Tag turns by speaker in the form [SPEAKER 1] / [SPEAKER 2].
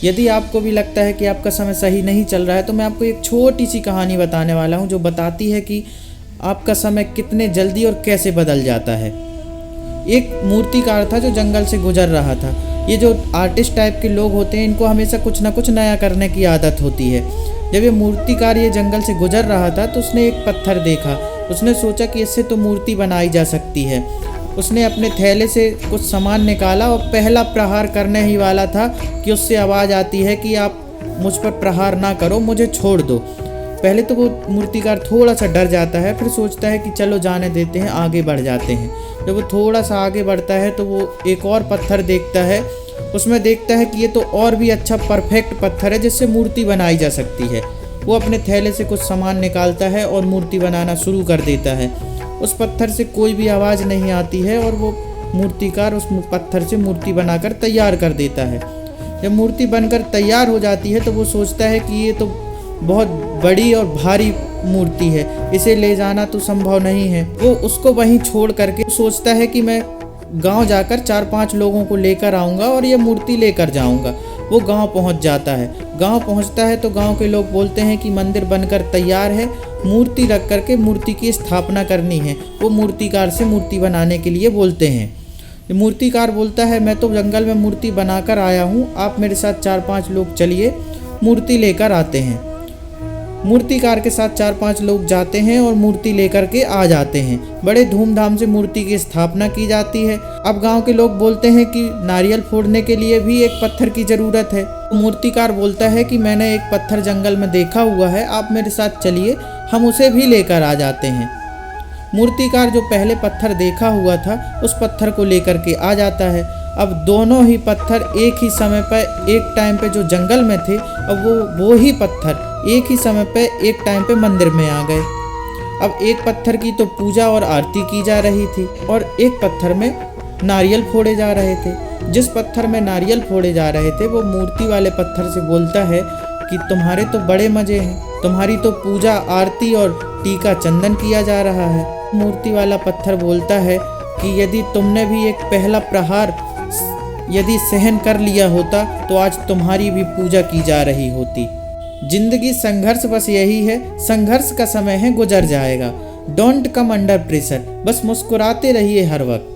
[SPEAKER 1] यदि आपको भी लगता है कि आपका समय सही नहीं चल रहा है तो मैं आपको एक छोटी सी कहानी बताने वाला हूँ जो बताती है कि आपका समय कितने जल्दी और कैसे बदल जाता है। एक मूर्तिकार था जो जंगल से गुजर रहा था। ये जो आर्टिस्ट टाइप के लोग होते हैं इनको हमेशा कुछ ना कुछ नया करने की आदत होती है। जब ये मूर्तिकार ये जंगल से गुजर रहा था तो उसने एक पत्थर देखा। उसने सोचा कि इससे तो मूर्ति बनाई जा सकती है। उसने अपने थैले से कुछ सामान निकाला और पहला प्रहार करने ही वाला था कि उससे आवाज़ आती है कि आप मुझ पर प्रहार ना करो, मुझे छोड़ दो। पहले तो वो मूर्तिकार थोड़ा सा डर जाता है, फिर सोचता है कि चलो जाने देते हैं, आगे बढ़ जाते हैं। जब वो थोड़ा सा आगे बढ़ता है तो वो एक और पत्थर देखता है। उसमें देखता है कि ये तो और भी अच्छा परफेक्ट पत्थर है जिससे मूर्ति बनाई जा सकती है। वो अपने थैले से कुछ सामान निकालता है और मूर्ति बनाना शुरू कर देता है। उस पत्थर से कोई भी आवाज़ नहीं आती है और वो मूर्तिकार उस पत्थर से मूर्ति बनाकर तैयार कर देता है। जब मूर्ति बनकर तैयार हो जाती है तो वो सोचता है कि ये तो बहुत बड़ी और भारी मूर्ति है, इसे ले जाना तो संभव नहीं है। वो उसको वहीं छोड़ करके सोचता है कि मैं गांव जाकर 4-5 लोगों को लेकर आऊँगा और ये मूर्ति लेकर जाऊँगा। वो गांव पहुंच जाता है। गांव पहुंचता है तो गांव के लोग बोलते हैं कि मंदिर बनकर तैयार है, मूर्ति रख करके मूर्ति की स्थापना करनी है। वो मूर्तिकार से मूर्ति बनाने के लिए बोलते हैं। मूर्तिकार बोलता है मैं तो जंगल में मूर्ति बनाकर आया हूँ, आप मेरे साथ 4-5 लोग चलिए, मूर्ति लेकर आते हैं। मूर्तिकार के साथ 4-5 लोग जाते हैं और मूर्ति लेकर के आ जाते हैं। बड़े धूमधाम से मूर्ति की स्थापना की जाती है। अब गांव के लोग बोलते हैं कि नारियल फोड़ने के लिए भी एक पत्थर की ज़रूरत है। मूर्तिकार बोलता है कि मैंने एक पत्थर जंगल में देखा हुआ है, आप मेरे साथ चलिए, हम उसे भी लेकर आ जाते हैं। मूर्तिकार जो पहले पत्थर देखा हुआ था उस पत्थर को लेकर के आ जाता है। अब दोनों ही पत्थर एक ही समय पर एक टाइम पे जो जंगल में थे, अब वो ही पत्थर एक ही समय पे एक टाइम पे मंदिर में आ गए। अब एक पत्थर की तो पूजा और आरती की जा रही थी और एक पत्थर में नारियल फोड़े जा रहे थे। जिस पत्थर में नारियल फोड़े जा रहे थे वो मूर्ति वाले पत्थर से बोलता है कि तुम्हारे तो बड़े मज़े हैं, तुम्हारी तो पूजा आरती और टीका चंदन किया जा रहा है। मूर्ति वाला पत्थर बोलता है कि यदि तुमने भी एक पहला प्रहार यदि सहन कर लिया होता तो आज तुम्हारी भी पूजा की जा रही होती। जिंदगी संघर्ष बस यही है, संघर्ष का समय है, गुजर जाएगा। डोंट कम अंडर प्रेशर, बस मुस्कुराते रहिए हर वक्त।